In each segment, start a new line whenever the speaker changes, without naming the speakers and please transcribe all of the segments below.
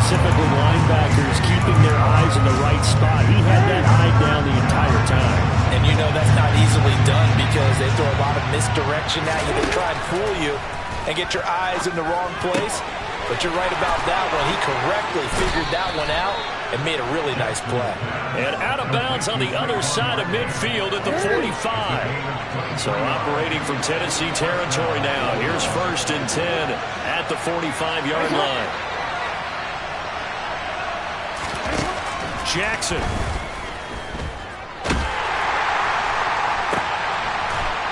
specifically linebackers keeping their eyes in the right spot. He had that eye down the entire time.
And you know that's not easily done because they throw a lot of misdirection at you to try and fool you and get your eyes in the wrong place. But you're right about that one. He correctly figured that one out and made a really nice play.
And out of bounds on the other side of midfield at the 45. So operating from Tennessee territory now. Here's 1st and 10 at the 45-yard line. Jackson.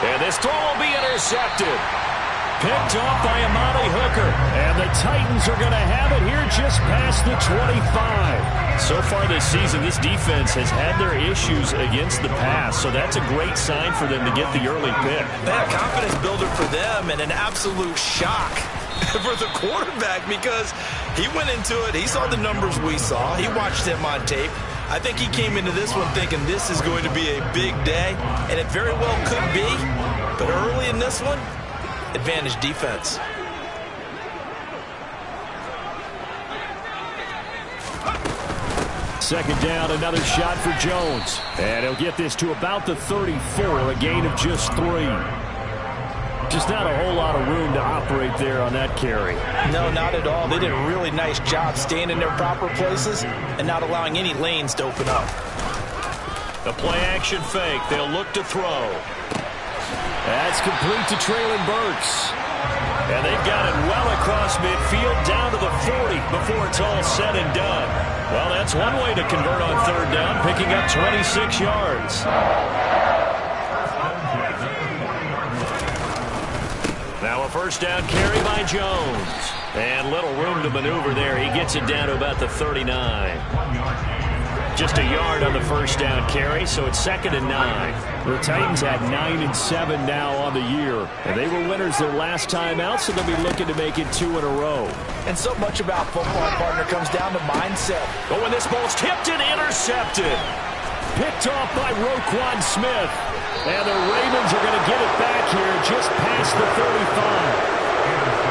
And this throw will be intercepted. Picked off by Amani Hooker. And the Titans are going to have it here just past the 25. So far this season, this defense has had their issues against the pass. So that's a great sign for them to get the early pick.
That confidence builder for them and an absolute shock for the quarterback because he went into it. He saw the numbers we saw. He watched him on tape. I think he came into this one thinking this is going to be a big day, and it very well could be. But early in this one, advantage defense.
Second down, another shot for Jones. And he'll get this to about the 34, a gain of just 3. Just not a whole lot of room to operate there on that carry.
No, not at all. They did a really nice job staying in their proper places and not allowing any lanes to open up.
The play-action fake. They'll look to throw. That's complete to Treylon Burks. And they've got it well across midfield down to the 40 before it's all said and done. Well, that's one way to convert on 3rd down, picking up 26 yards. Now a 1st down carry by Jones. And little room to maneuver there. He gets it down to about the 39. Just a yard on the 1st down carry, so it's 2nd and 9. The Titans had 9 and 7 now on the year, and they were winners their last time out, so they'll be looking to make it 2 in a row.
And so much about football, partner, comes down to mindset.
But when this ball's tipped and intercepted, picked off by Roquan Smith, and the Ravens are going to get it back here just past the 35.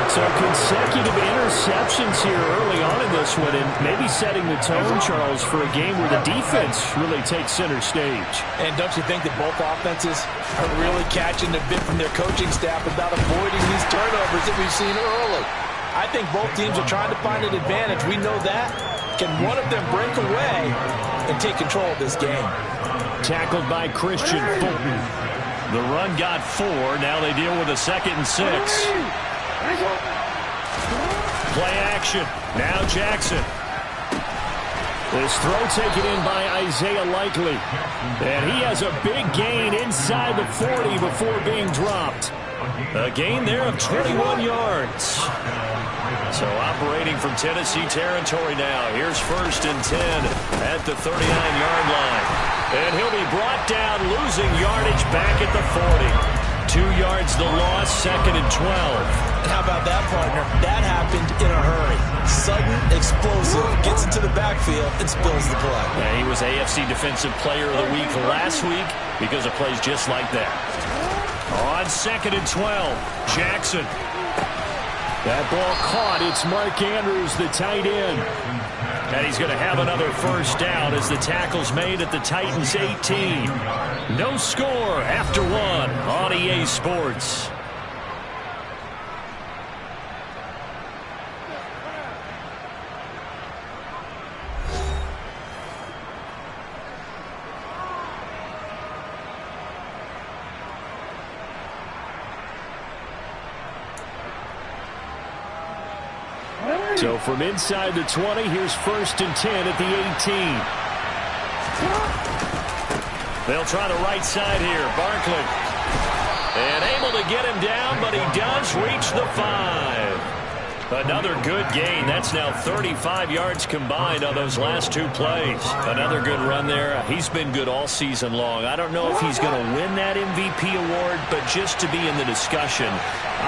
So consecutive interceptions here early on in this one, and maybe setting the tone, Charles, for a game where the defense really takes center stage.
And don't you think that both offenses are really catching the bit from their coaching staff about avoiding these turnovers that we've seen early? I think both teams are trying to find an advantage. We know that. Can one of them break away and take control of this game?
Tackled by Christian Fulton. The run got 4. Now they deal with a 2nd and 6. Play action. Now Jackson. This throw taken in by Isaiah Likely. And he has a big gain inside the 40 before being dropped. A gain there of 21 yards. So operating from Tennessee territory now. Here's 1st and 10 at the 39-yard line. And he'll be brought down, losing yardage back at the 40. 2 yards the loss, 2nd and 12.
And how about that, partner? That happened in a hurry. Sudden, explosive, gets into the backfield and spills the play.
Yeah, he was AFC Defensive Player of the Week last week because of plays just like that. On 2nd and 12, Jackson. That ball caught. It's Mark Andrews, the tight end. And he's going to have another 1st down as the tackle's made at the Titans' 18. No score after 1 on EA Sports. So from inside the 20, here's 1st and 10 at the 18. They'll try the right side here. Barkley. And able to get him down, but he does reach the 5. Another good gain. That's now 35 yards combined on those last 2 plays. Another good run there. He's been good all season long. I don't know if he's going to win that MVP award, but just to be in the discussion,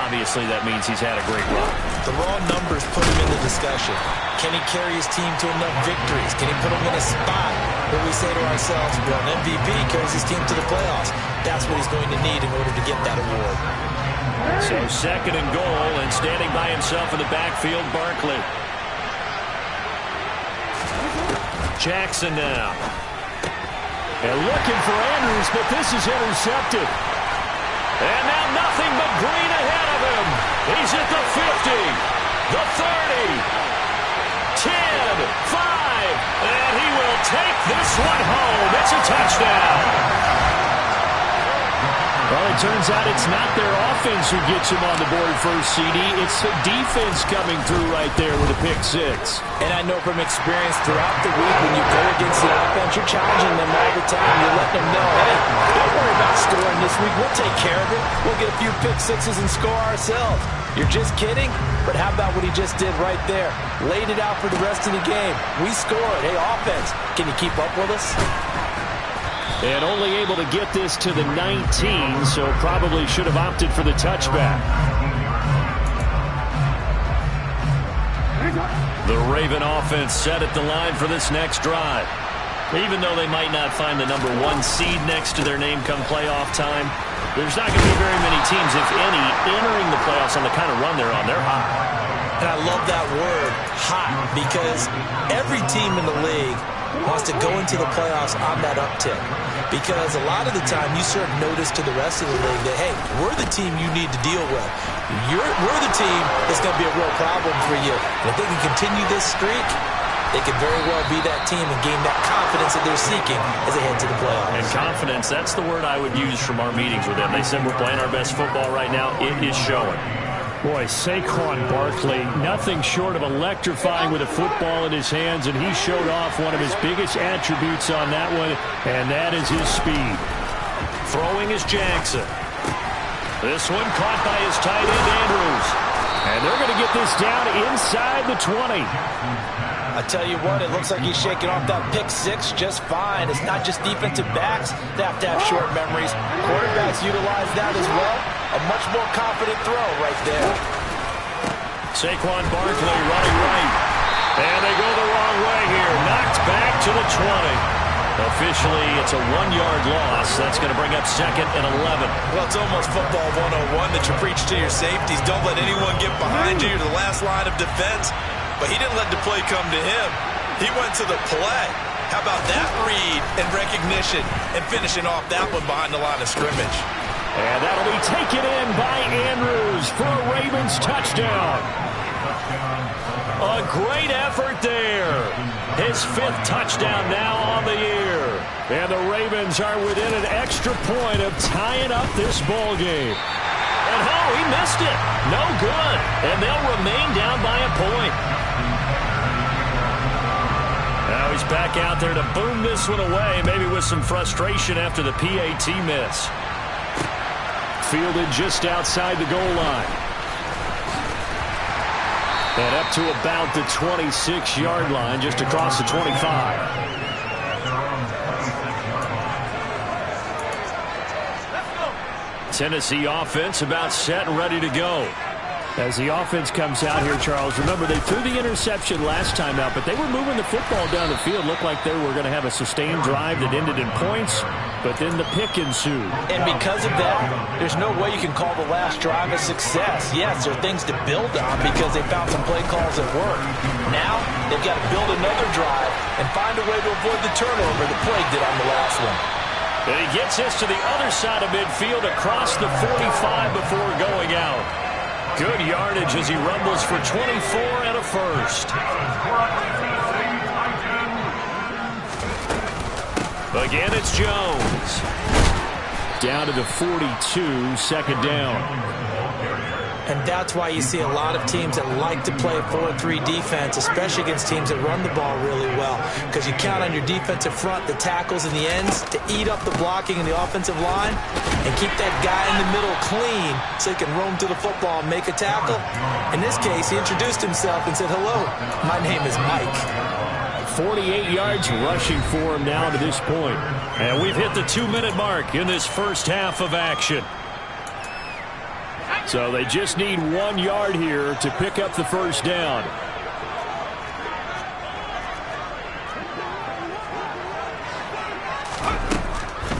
obviously that means he's had a great run.
The raw numbers put him in the discussion. Can he carry his team to enough victories? Can he put them in a spot where we say to ourselves, well, an MVP carries his team to the playoffs. That's what he's going to need in order to get that award.
So 2nd and goal, and standing by himself in the backfield, Barkley. Jackson now. And looking for Andrews, but this is intercepted. And now nothing but green ahead of him. He's at the 50, the 30, 10, 5, and he will take this one home. It's a touchdown. Well, it turns out it's not their offense who gets him on the board first, CD. It's the defense coming through right there with a pick six.
And I know from experience throughout the week when you go against the offense, you're challenging them all the time. You're letting them know, hey, don't worry about scoring this week. We'll take care of it. We'll get a few pick sixes and score ourselves. You're just kidding? But how about what he just did right there? Laid it out for the rest of the game. We scored. Hey, offense, can you keep up with us?
And only able to get this to the 19, so probably should have opted for the touchback. The Raven offense set at the line for this next drive. Even though they might not find the number 1 seed next to their name come playoff time, there's not going to be very many teams, if any, entering the playoffs on the kind of run they're on. They're hot.
And I love that word, hot, because every team in the league wants to go into the playoffs on that uptick. Because a lot of the time you serve notice to the rest of the league that, hey, we're the team you need to deal with. We're the team that's going to be a real problem for you. And if they can continue this streak, they could very well be that team and gain that confidence that they're seeking as they head to the playoffs.
And confidence, that's the word I would use from our meetings with them. They said we're playing our best football right now. It is showing. Boy, Saquon Barkley, nothing short of electrifying with a football in his hands, and he showed off one of his biggest attributes on that one, and that is his speed. Throwing is Jackson. This one caught by his tight end, Andrews. And they're going to get this down inside the 20.
I tell you what, it looks like he's shaking off that pick six just fine. It's not just defensive backs that have to have short memories. Quarterbacks utilize that as well. A much more confident throw right there.
Saquon Barkley running right. And they go the wrong way here. Knocked back to the 20. Officially, it's a 1-yard loss. That's going to bring up 2nd and 11.
Well, it's almost football 101 that you preach to your safeties. Don't let anyone get behind you. You're the last line of defense. But he didn't let the play come to him. He went to the play. How about that read and recognition and finishing off that one behind the line of scrimmage?
And that'll be taken in by Andrews for a Ravens touchdown. A great effort there. His 5th touchdown now on the year. And the Ravens are within an extra point of tying up this ball game. And he missed it. No good. And they'll remain down by a point. Now he's back out there to boom this one away, maybe with some frustration after the PAT miss. Fielded just outside the goal line. And up to about the 26-yard line, just across the 25. Tennessee offense about set and ready to go. As the offense comes out here, Charles, remember they threw the interception last time out, but they were moving the football down the field. Looked like they were going to have a sustained drive that ended in points, but then the pick ensued.
And because of that, there's no way you can call the last drive a success. Yes, there are things to build on because they found some play calls that work. Now, they've got to build another drive and find a way to avoid the turnover that plagued it on the last one.
And he gets this to the other side of midfield across the 45 before going out. Good yardage as he rumbles for 24 and a first. Again, it's Jones. Down to the 42, 2nd down.
And that's why you see a lot of teams that like to play 4-3 defense, especially against teams that run the ball really well. Because you count on your defensive front, the tackles and the ends, to eat up the blocking in the offensive line and keep that guy in the middle clean so he can roam to the football and make a tackle. In this case, he introduced himself and said, hello, my name is Mike.
48 yards rushing for him now to this point. And we've hit the 2-minute mark in this first half of action. So they just need 1 yard here to pick up the first down.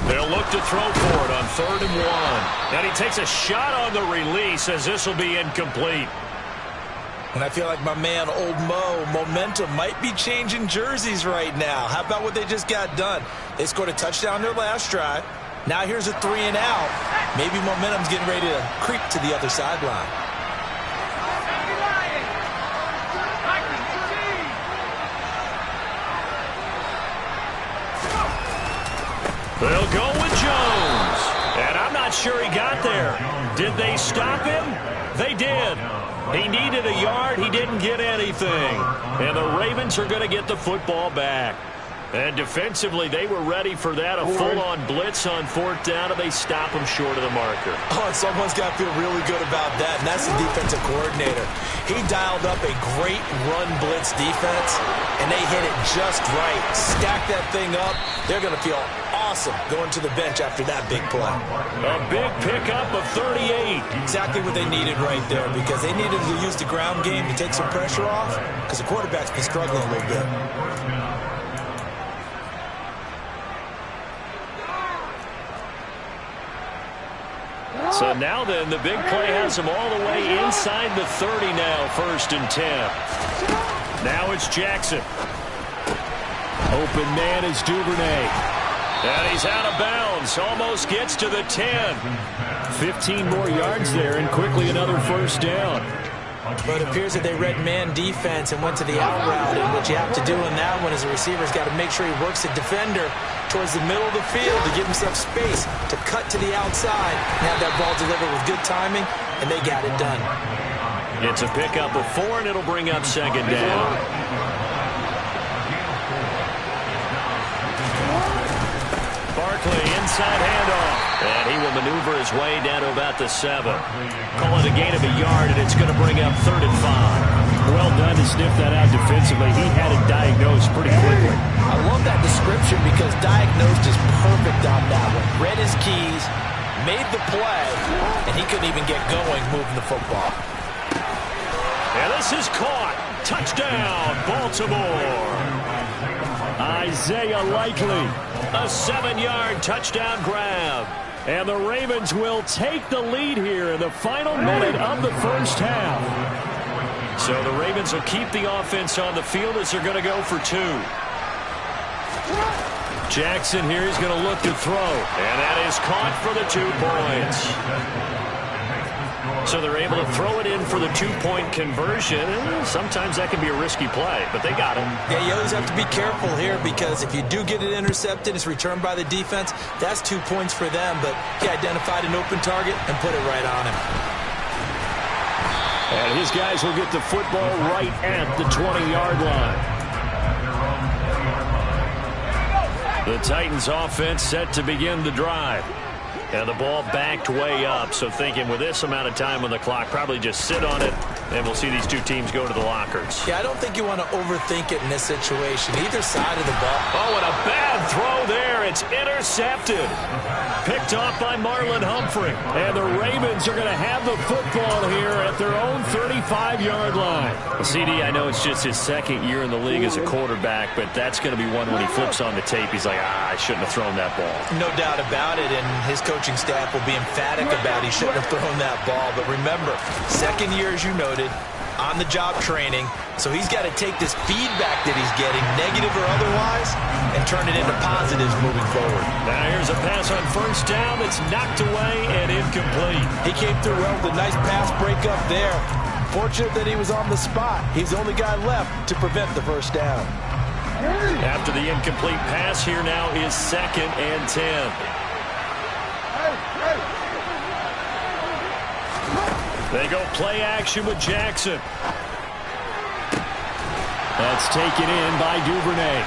They'll look to throw for it on 3rd and 1. And he takes a shot on the release as this will be incomplete.
And I feel like my man, Old Mo, momentum might be changing jerseys right now. How about what they just got done? They scored a touchdown their last drive. Now here's a 3 and out. Maybe momentum's getting ready to creep to the other sideline.
They'll go with Jones. And I'm not sure he got there. Did they stop him? They did. He needed a yard. He didn't get anything. And the Ravens are going to get the football back. And defensively, they were ready for that. A full-on blitz on 4th down, and they stop him short of the marker.
Oh, and someone's got to feel really good about that, and that's the defensive coordinator. He dialed up a great run blitz defense, and they hit it just right. Stack that thing up. They're going to feel awesome going to the bench after that big play.
A big pickup of 38.
Exactly what they needed right there, because they needed to use the ground game to take some pressure off, because the quarterback's been struggling a little bit.
So now then, the big play has them all the way inside the 30 now, 1st and 10. Now it's Jackson. Open man is Duvernay. And he's out of bounds. Almost gets to the 10. 15 more yards there, and quickly another 1st down.
But it appears that they read man defense and went to the out route. And what you have to do in that one is the receiver's got to make sure he works the defender towards the middle of the field to give himself space to cut to the outside and have that ball delivered with good timing, and they got it done.
It's a pickup of 4, and it'll bring up 2nd down. Barkley, inside handoff. And he will maneuver his way down to about the 7. Call it a gain of a yard, and it's going to bring up 3rd and 5. Well done to sniff that out defensively. He had it diagnosed pretty quickly.
I love that description because diagnosed is perfect on that one. Read his keys, made the play, and he couldn't even get going moving the football.
And this is caught. Touchdown, Baltimore. Isaiah Likely. A 7-yard touchdown grab. And the Ravens will take the lead here in the final minute of the 1st half. So the Ravens will keep the offense on the field as they're going to go for 2. Jackson here is going to look to throw. And that is caught for the 2 points. So they're able to throw it in for the 2-point conversion. And sometimes that can be a risky play, but they got it.
Yeah, you always have to be careful here because if you do get it intercepted, it's returned by the defense. That's 2 points for them, but he identified an open target and put it right on him.
And his guys will get the football right at the 20-yard line. The Titans offense set to begin the drive. And the ball backed way up, so thinking with this amount of time on the clock, probably just sit on it, and we'll see these 2 teams go to the lockers.
Yeah, I don't think you want to overthink it in this situation. Either side of the ball.
Oh, and a bad throw there. It's intercepted. Picked off by Marlon Humphrey. And the Ravens are going to have the football here at their own 35-yard line. Well, CD, I know it's just his 2nd year in the league as a quarterback, but that's going to be one when he flips on the tape. He's like, I shouldn't have thrown that ball.
No doubt about it, and his coaching staff will be emphatic about he shouldn't have thrown that ball. But remember, 2nd year, as you noted, on-the-job training. So he's got to take this feedback that he's getting, negative or otherwise, and turn it into positives moving forward.
Now here's a pass on 1st down that's knocked away and incomplete.
He came through well with a nice pass breakup there. Fortunate that he was on the spot. He's the only guy left to prevent the 1st down.
After the incomplete pass, here now is 2nd and 10. They go play action with Jackson. That's taken in by Duvernay.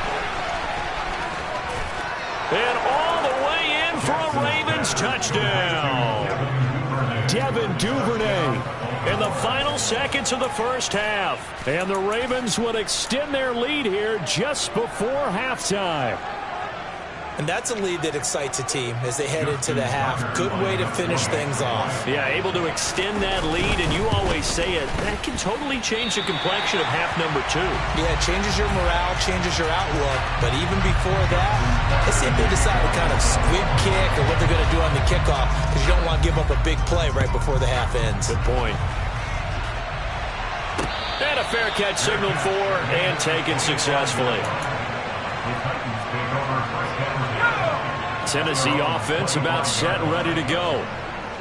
And all the way in for a Ravens touchdown. Devin Duvernay in the final seconds of the 1st half. And the Ravens would extend their lead here just before halftime.
And that's a lead that excites a team as they head into the half. Good way to finish things off.
Yeah, able to extend that lead, and you always say it, that can totally change the complexion of half number 2.
Yeah, it changes your morale, changes your outlook. But even before that, let's see if they decide to kind of squib kick or what they're going to do on the kickoff, because you don't want to give up a big play right before the half ends.
Good point. a fair catch signaled for and taken successfully. Tennessee offense about set and ready to go.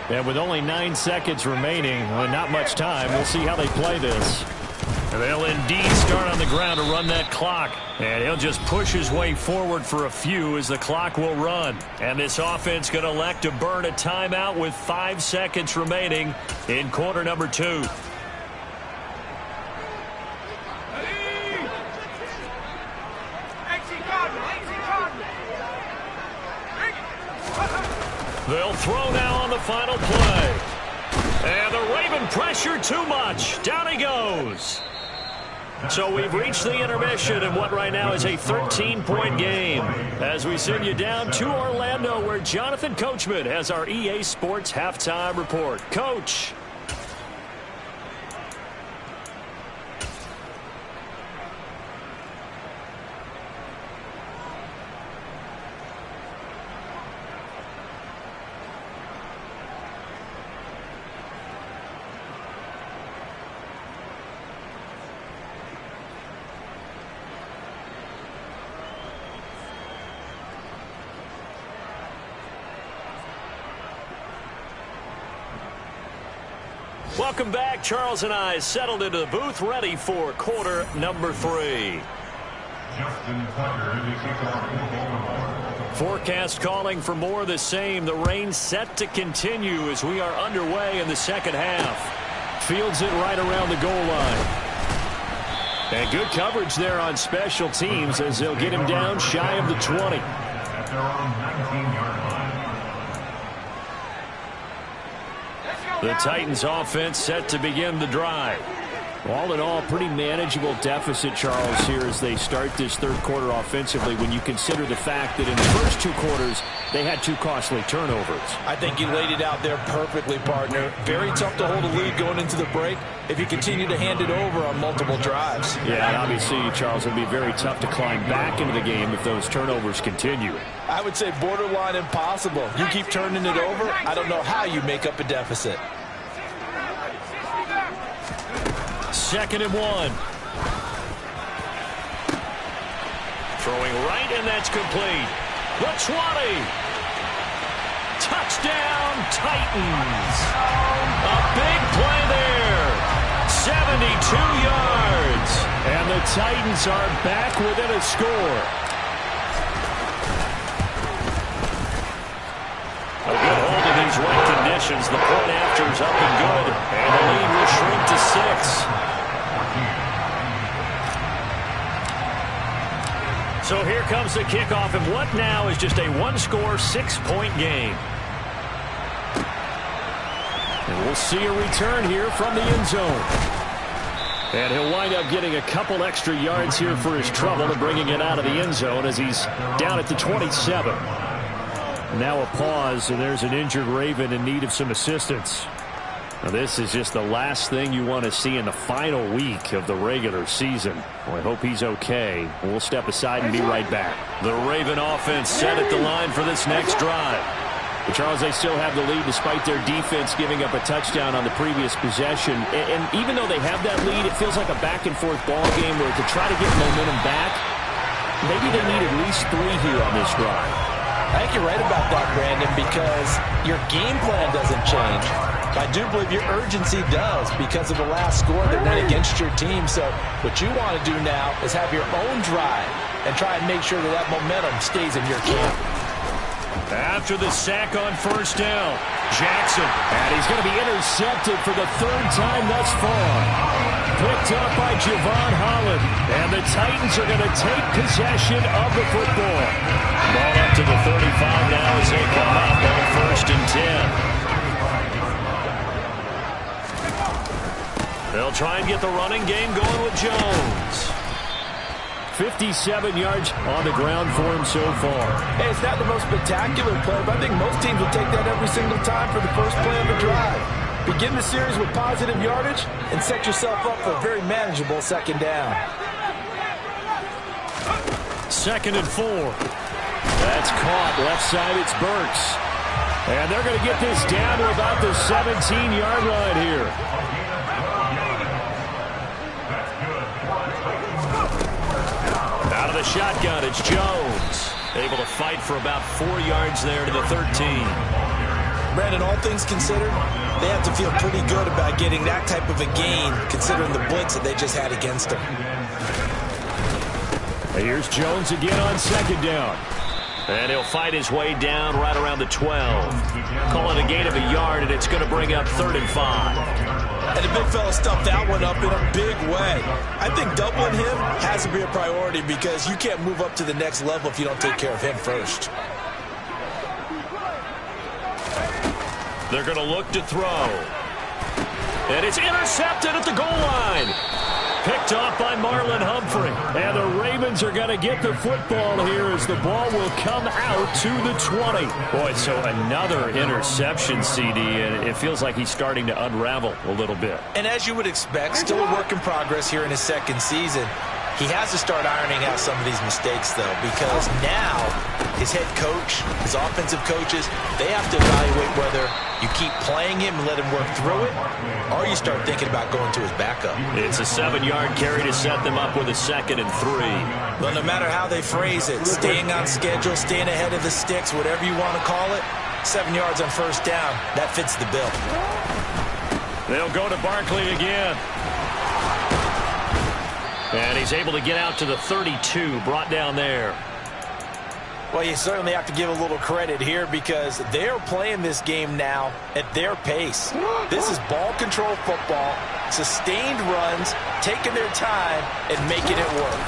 And with only 9 seconds remaining, well, not much time, we'll see how they play this. And they'll indeed start on the ground to run that clock. And he'll just push his way forward for a few as the clock will run. And this offense going to elect to burn a timeout with 5 seconds remaining in quarter number 2. They'll throw now on the final play. And the Raven pressure too much. Down he goes. So we've reached the intermission in what right now is a 13-point game. As we send you down to Orlando, where Jonathan Coachman has our EA Sports halftime report. Coach. Welcome back. Charles and I settled into the booth, ready for quarter number 3. Forecast calling for more of the same. The rain set to continue as we are underway in the second half. Fields it right around the goal line. And good coverage there on special teams as they'll get him down shy of the 20. The Titans offense set to begin the drive. All in all, pretty manageable deficit, Charles, here as they start this third quarter offensively when you consider the fact that in the first 2 quarters, they had 2 costly turnovers.
I think you laid it out there perfectly, partner. Very tough to hold a lead going into the break if you continue to hand it over on multiple drives.
Yeah, and obviously, Charles, it'll be very tough to climb back into the game if those turnovers continue.
I would say borderline impossible. You keep turning it over, I don't know how you make up a deficit.
2nd and 1. Throwing right, and that's complete. The 20. Touchdown, Titans. A big play there. 72 yards. And the Titans are back within a score. A good hold in these wet conditions. The point after is up and good. And the lead will shrink to 6. So here comes the kickoff, and what now is just a 1-score, 6-point game. And we'll see a return here from the end zone. And he'll wind up getting a couple extra yards here for his trouble and bringing it out of the end zone as he's down at the 27. Now a pause, and there's an injured Raven in need of some assistance. Now this is just the last thing you want to see in the final week of the regular season. Well, I hope he's okay. We'll step aside and be right back. The Raven offense set at the line for this next drive. But Charles, they still have the lead despite their defense giving up a touchdown on the previous possession. And even though they have that lead, it feels like a back-and-forth ball game where to try to get momentum back, maybe they need at least 3 here on this drive.
I think you're right about that, Brandon, because your game plan doesn't change. I do believe your urgency does because of the last score that went against your team. So what you want to do now is have your own drive and try and make sure that that momentum stays in your camp.
After the sack on 1st down, Jackson, and he's going to be intercepted for the 3rd time thus far. Picked up by Javon Holland, and the Titans are going to take possession of the football. Ball up to the 35 now as they come up on 1st and 10. They'll try and get the running game going with Jones. 57 yards on the ground for him so far.
Hey, it's not the most spectacular play, but I think most teams will take that every single time for the first play of a drive. Begin the series with positive yardage and set yourself up for a very manageable 2nd down.
2nd and 4. That's caught. Left side, it's Burks. And they're going to get this down to about the 17-yard line here. the shotgun. It's Jones. Able to fight for about 4 yards there to the 13.
Brandon, all things considered, they have to feel pretty good about getting that type of a gain, considering the blitz that they just had against them.
Here's Jones again on second down. And he'll fight his way down right around the 12. Call it a gain of a yard, and it's going to bring up 3rd and 5.
And the big fella stuffed that one up in a big way. I think doubling him has to be a priority because you can't move up to the next level if you don't take care of him first.
They're going to look to throw. And it's intercepted at the goal line. Picked off by Marlon Humphrey. And the Ravens are going to get the football here as the ball will come out to the 20. Boy, so another interception, CD, and it feels like he's starting to unravel a little bit.
And as you would expect, still a work in progress here in his second season. He has to start ironing out some of these mistakes, though, because now his head coach, his offensive coaches, they have to evaluate whether you keep playing him and let him work through it, or you start thinking about going to his backup.
It's a 7-yard carry to set them up with a 2nd and 3.
Well, no matter how they phrase it, staying on schedule, staying ahead of the sticks, whatever you want to call it, 7 yards on first down, that fits the bill.
They'll go to Barkley again. And he's able to get out to the 32, brought down there.
Well, you certainly have to give a little credit here because they're playing this game now at their pace. This is ball control football, sustained runs, taking their time, and making it work.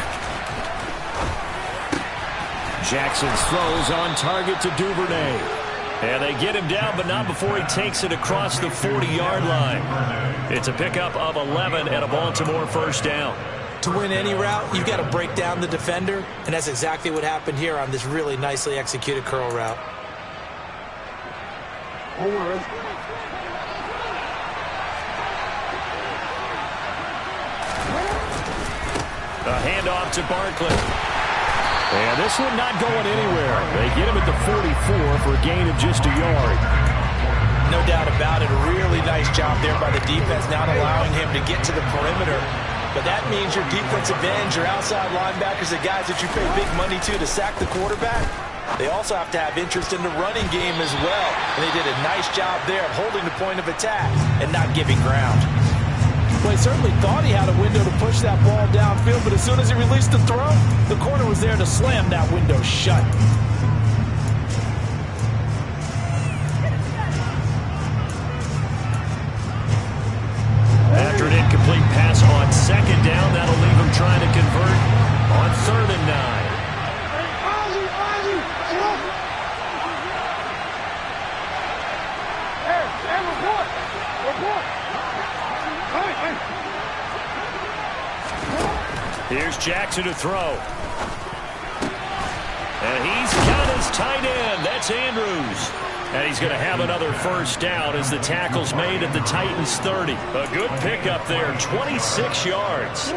Jackson's throws on target to Duvernay. And they get him down, but not before he takes it across the 40-yard line. It's a pickup of 11 and a Baltimore first down.
To win any route, you've got to break down the defender, and that's exactly what happened here on this really nicely executed curl route.
A handoff to Barkley. And this one not going anywhere. They get him at the 44 for a gain of just a yard.
No doubt about it. A really nice job there by the defense, not allowing him to get to the perimeter. But that means your defensive ends, your outside linebackers, the guys that you pay big money to sack the quarterback, they also have to have interest in the running game as well. And they did a nice job there of holding the point of attack and not giving ground. Well, he certainly thought he had a window to push that ball downfield, but as soon as he released the throw, the corner was there to slam that window shut.
After an incomplete pass on second down, that'll leave him trying to convert on 3rd and 9. Here's Jackson to throw. And he's got his tight end. That's Andrews. And he's going to have another first down as the tackle's made at the Titans' 30. A good pickup there, 26 yards.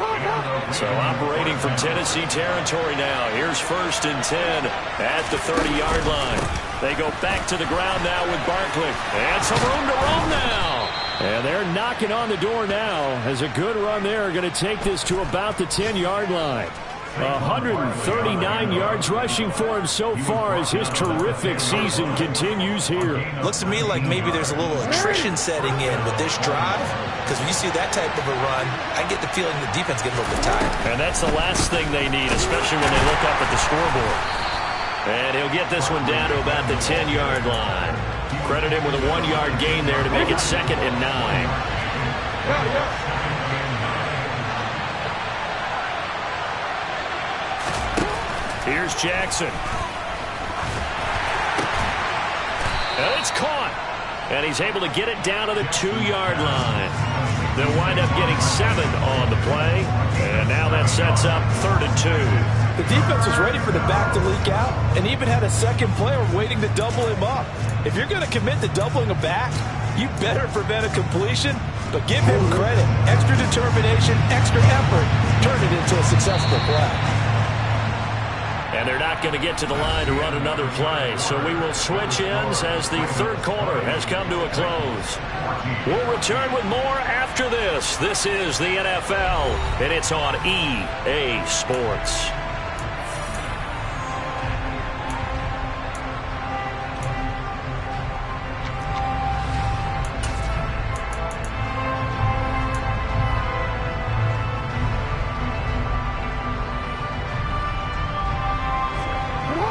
So operating from Tennessee territory now. Here's 1st and 10 at the 30-yard line. They go back to the ground now with Barkley. And some room to roam now. And they're knocking on the door now as a good run there. Going to take this to about the 10-yard line. 139 yards rushing for him so far as his terrific season continues here.
Looks to me like maybe there's a little attrition setting in with this drive, because when you see that type of a run, I get the feeling the defense gets a little bit tired.
And that's the last thing they need, especially when they look up at the scoreboard. And he'll get this one down to about the 10-yard line. Credit him with a 1-yard gain there to make it 2nd and 9. Here's Jackson. And it's caught. And he's able to get it down to the 2-yard line. They'll wind up getting 7 on the play. And now that sets up 3rd and 2.
The defense was ready for the back to leak out and even had a second player waiting to double him up. If you're going to commit to doubling a back, you better prevent a completion, but give him credit. Extra determination, extra effort, turn it into a successful play.
And they're not going to get to the line to run another play. So we will switch ends as the 3rd quarter has come to a close. We'll return with more after this. This is the NFL, and it's on EA Sports.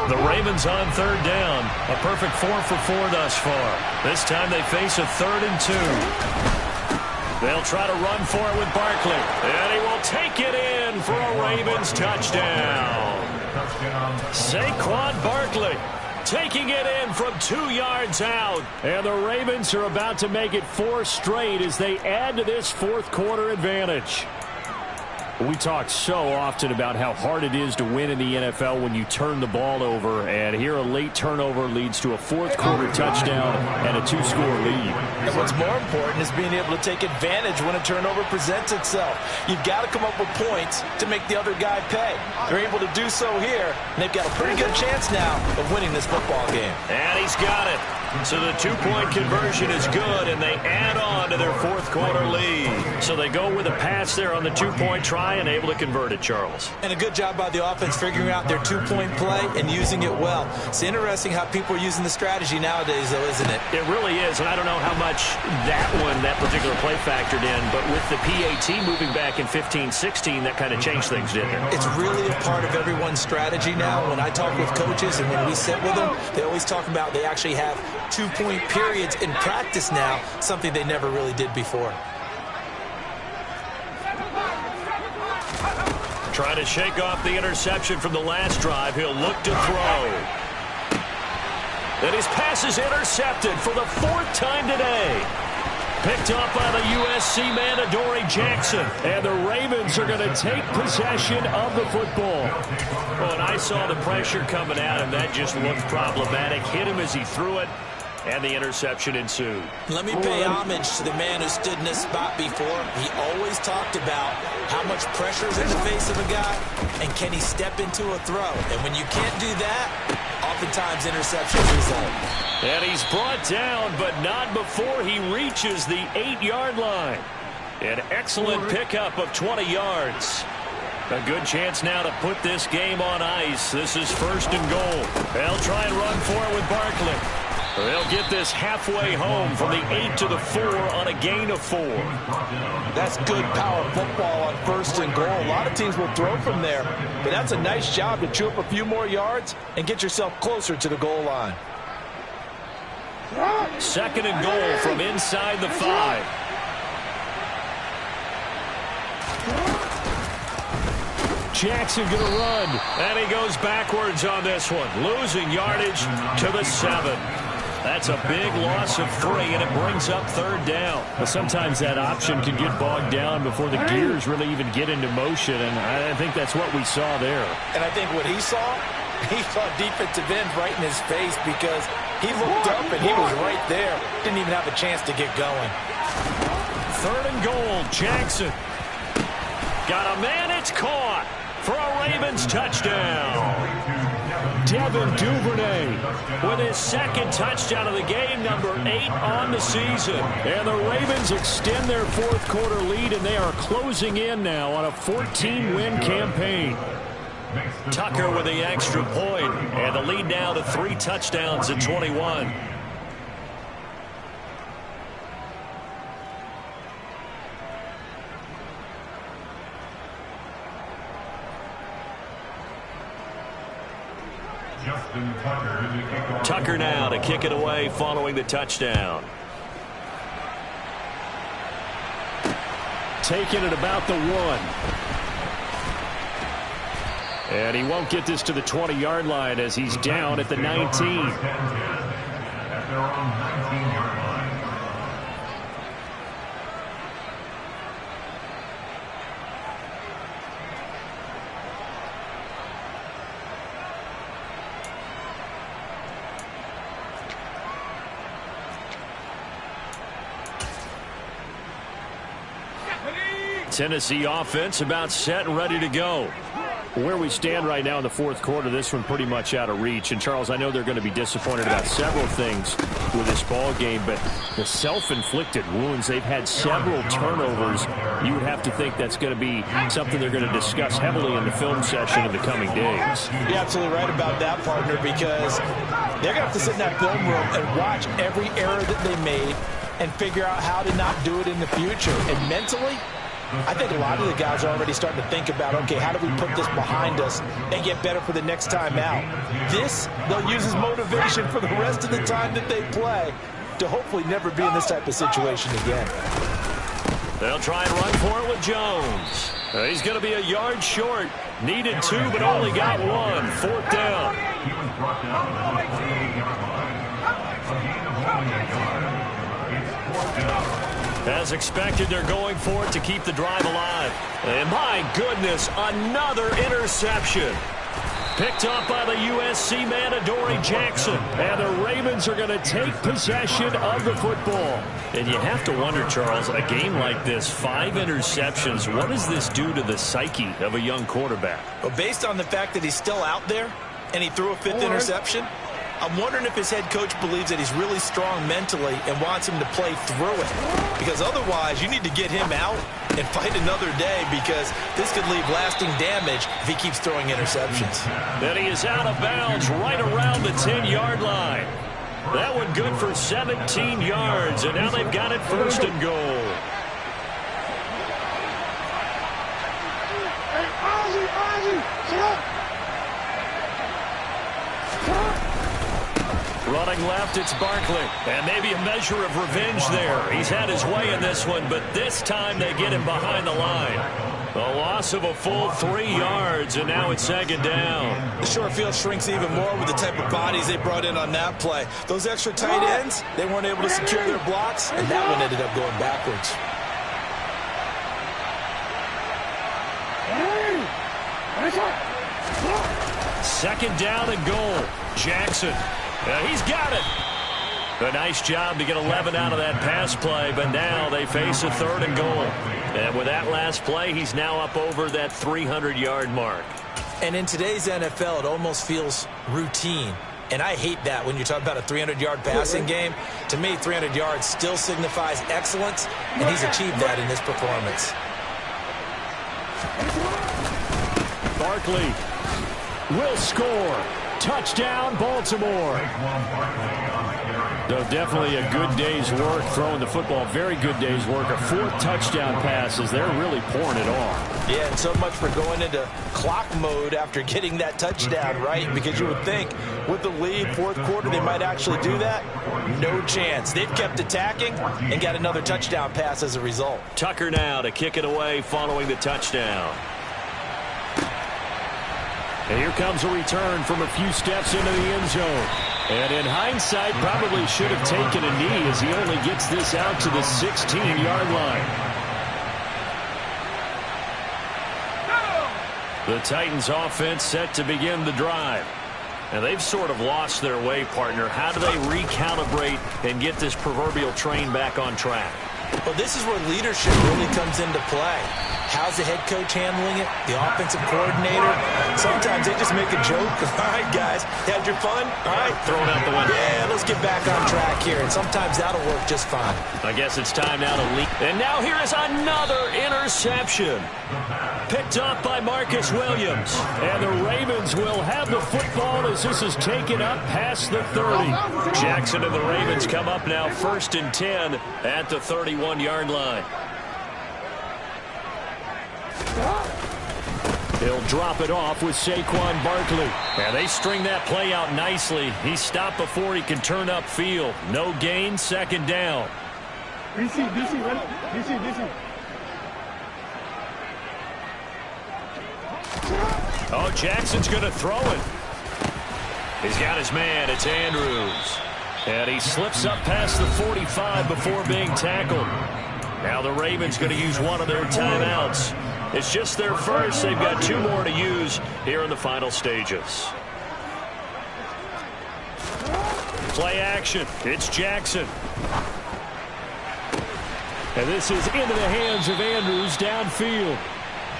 The Ravens on third down. A perfect 4 for 4 thus far. This time they face a 3rd and 2. They'll try to run for it with Barkley. And he will take it in for a Ravens touchdown. Saquon Barkley taking it in from 2 yards out. And the Ravens are about to make it 4 straight as they add to this fourth quarter advantage. We talk so often about how hard it is to win in the NFL when you turn the ball over, and here a late turnover leads to a fourth quarter touchdown and a 2-score lead.
And what's more important is being able to take advantage when a turnover presents itself. You've got to come up with points to make the other guy pay. They're able to do so here, and they've got a pretty good chance now of winning this football game.
And he's got it. So the 2-point conversion is good, and they add on to their fourth quarter lead. So they go with a pass there on the 2-point try and able to convert it, Charles.
And a good job by the offense figuring out their 2-point play and using it well. It's interesting how people are using the strategy nowadays, though, isn't it?
It really is, and I don't know how much that particular play factored in, but with the PAT moving back in 15-16, that kind of changed things, didn't it?
It's really a part of everyone's strategy now. When I talk with coaches and when we sit with them, they always talk about they actually have 2-point periods in practice now, something they never really did before.
Trying to shake off the interception from the last drive. He'll look to throw. And his pass is intercepted for the 4th time today. Picked up by the USC man, Adoree Jackson. And the Ravens are going to take possession of the football. Well, and I saw the pressure coming at him. That just looked problematic. Hit him as he threw it. And the interception ensued.
Let me pay homage to the man who stood in this spot before. He always talked about how much pressure is in the face of a guy, and can he step into a throw. And when you can't do that, oftentimes interceptions result.
And he's brought down, but not before he reaches the 8-yard line. An excellent pickup of 20 yards. A good chance now to put this game on ice. This is 1st and goal. They'll try and run for it with Barkley. They'll get this halfway home from the 8 to the 4 on a gain of 4.
That's good power football on 1st and goal. A lot of teams will throw from there, but that's a nice job to chew up a few more yards and get yourself closer to the goal line.
2nd and goal from inside the 5. Jackson going to run, and he goes backwards on this one, losing yardage to the 7. That's a big loss of 3, and it brings up 3rd down. But sometimes that option can get bogged down before the gears really even get into motion, and I think that's what we saw there.
And I think what he saw defensive end right in his face, because he looked up and he was right there. Didn't even have a chance to get going.
3rd and goal, Jackson. Got a man, it's caught for a Ravens touchdown. Devin Duvernay with his 2nd touchdown of the game, number 8 on the season. And the Ravens extend their fourth quarter lead, and they are closing in now on a 14-win campaign. Tucker with the extra point, and the lead now to 3 touchdowns at 21. Tucker now to kick it away following the touchdown. Taking it about the 1. And he won't get this to the 20-yard line as he's down at the 19. Tennessee offense about set and ready to go. Where we stand right now in the fourth quarter, this one pretty much out of reach. And, Charles, I know they're going to be disappointed about several things with this ball game, but the self-inflicted wounds, they've had several turnovers. You would have to think that's going to be something they're going to discuss heavily in the film session in the coming days.
You're absolutely right about that, partner, because they're going to have to sit in that film room and watch every error that they made and figure out how to not do it in the future. And mentally, I think a lot of the guys are already starting to think about, okay, how do we put this behind us and get better for the next time out? This, they'll use as motivation for the rest of the time that they play to hopefully never be in this type of situation again.
They'll try and run for it with Jones. He's going to be a yard short. Needed 2, but only got 1. 4th down. As expected, they're going for it to keep the drive alive. And my goodness, another interception. Picked up by the USC man, Adoree Jackson. And the Ravens are going to take possession of the football. And you have to wonder, Charles, a game like this, 5 interceptions, what does this do to the psyche of a young quarterback?
Well, based on the fact that he's still out there and he threw a 5th interception, I'm wondering if his head coach believes that he's really strong mentally and wants him to play through it. Because otherwise, you need to get him out and fight another day, because this could leave lasting damage if he keeps throwing interceptions.
Then he is out of bounds right around the 10-yard line. That one good for 17 yards, and now they've got it 1st and goal. Running left, it's Barkley. And maybe a measure of revenge there. He's had his way in this one, but this time they get him behind the line. A loss of a full 3 yards, and now it's 2nd down.
The short field shrinks even more with the type of bodies they brought in on that play. Those extra tight ends, they weren't able to secure their blocks, and that one ended up going backwards.
Second down and goal. Jackson. He's got it. A nice job to get 11 out of that pass play, but now they face a 3rd and goal. And with that last play, he's now up over that 300-yard mark.
And in today's NFL, it almost feels routine. And I hate that when you talk about a 300-yard passing game. To me, 300 yards still signifies excellence, and he's achieved that in this performance.
Barkley will score. Touchdown, Baltimore. So definitely a good day's work throwing the football. Very good day's work. A 4th touchdown pass as they're really pouring it on.
Yeah, and so much for going into clock mode after getting that touchdown, right? Because you would think with the lead, 4th quarter, they might actually do that. No chance. They've kept attacking and got another touchdown pass as a result.
Tucker now to kick it away following the touchdown. And here comes a return from a few steps into the end zone. And in hindsight, probably should have taken a knee as he only gets this out to the 16-yard line. The Titans offense set to begin the drive. And they've sort of lost their way, partner. How do they recalibrate and get this proverbial train back on track?
Well, this is where leadership really comes into play. How's the head coach handling it? The offensive coordinator? Sometimes they just make a joke. All right, guys, had your fun? All right.
Throw it out the window.
Yeah, let's get back on track here. And sometimes that'll work just fine.
I guess it's time now to leak. And now here is another interception. Picked up by Marcus Williams. And the Ravens will have the football as this is taken up past the 30. Jackson and the Ravens come up now 1st and 10 at the 31-yard line. He'll drop it off with Saquon Barkley. And they string that play out nicely. He stopped before he can turn upfield. No gain, 2nd down.
DC, ready? DC.
Oh, Jackson's going to throw it. He's got his man. It's Andrews. And he slips up past the 45 before being tackled. Now the Ravens going to use one of their timeouts. It's just their first. They've got 2 more to use here in the final stages. Play action. It's Jackson. And this is into the hands of Andrews downfield.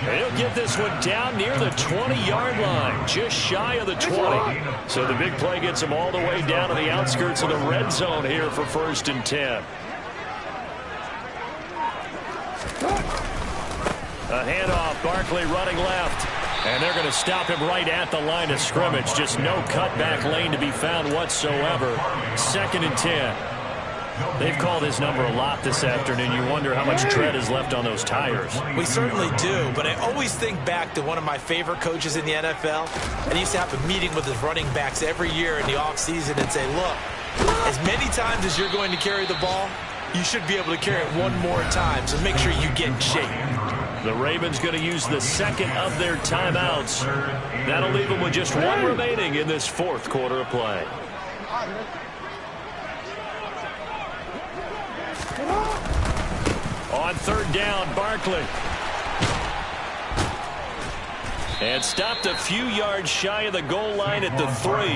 And he'll get this one down near the 20-yard line, just shy of the 20. So the big play gets him all the way down to the outskirts of the red zone here for 1st and 10. A handoff, Barkley running left. And they're going to stop him right at the line of scrimmage. Just no cutback lane to be found whatsoever. 2nd and 10. They've called his number a lot this afternoon. You wonder how much tread is left on those tires.
We certainly do, but I always think back to one of my favorite coaches in the NFL. And he used to have a meeting with his running backs every year in the offseason and say, look, as many times as you're going to carry the ball, you should be able to carry it one more time, so make sure you get in shape.
The Ravens going to use the second of their timeouts. That'll leave them with just one remaining in this fourth quarter of play. On third down, Barkley. And stopped a few yards shy of the goal line at the 3.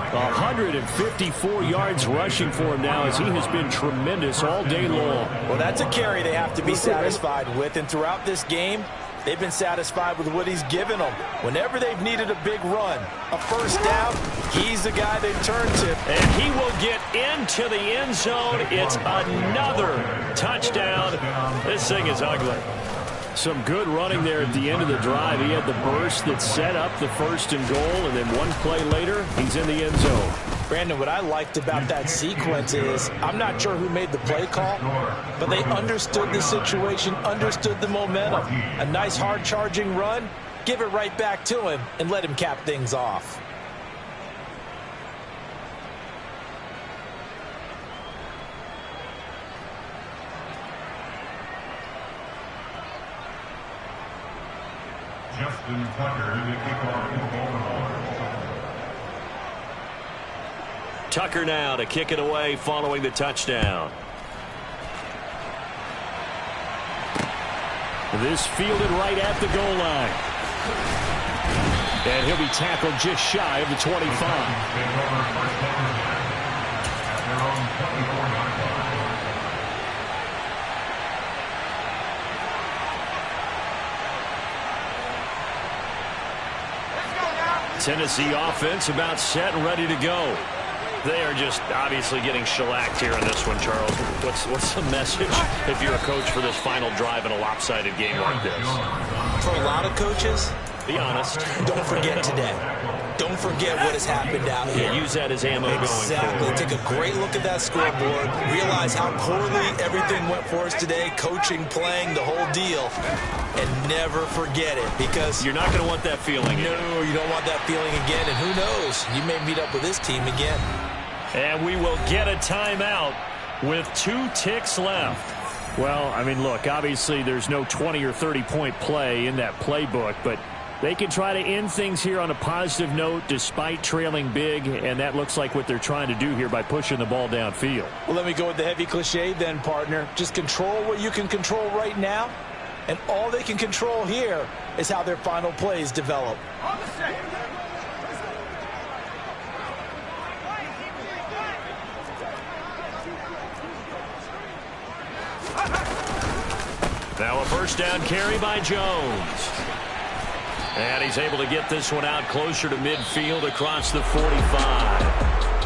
154 yards rushing for him now as he has been tremendous all day long.
Well, that's a carry they have to be satisfied with. And throughout this game, they've been satisfied with what he's given them. Whenever they've needed a big run, a first down, he's the guy they turn to.
And he will get into the end zone. It's another touchdown. This thing is ugly. Some good running there at the end of the drive. He had the burst that set up the first and goal, and then one play later, he's in the end zone.
Brandon, what I liked about that sequence is I'm not sure who made the play call, but they understood the situation, understood the momentum. A nice hard-charging run, give it right back to him, and let him cap things off.
Justin Tucker, the kickoff in Baltimore.
Tucker now to kick it away following the touchdown. This fielded right at the goal line. And he'll be tackled just shy of the 25. Tennessee offense about set and ready to go. They are just obviously getting shellacked here in this one, Charles. What's the message if you're a coach for this final drive in a lopsided game like this?
For a lot of coaches,
be honest.
Don't forget today. Don't forget what has happened out here.
Yeah, use that as ammo going forward.
Exactly. Take a great look at that scoreboard. Realize how poorly everything went for us today. Coaching, playing, the whole deal. And never forget it, because
you're not going to want that feeling.
No, you don't want that feeling again. And who knows? You may meet up with this team again.
And we will get a timeout with 2 ticks left. Well, I mean, look, obviously there's no 20 or 30-point play in that playbook, but they can try to end things here on a positive note despite trailing big, and that looks like what they're trying to do here by pushing the ball downfield.
Well, let me go with the heavy cliche then, partner. Just control what you can control right now, and all they can control here is how their final plays develop.
Now a first down carry by Jones. And he's able to get this one out closer to midfield across the 45.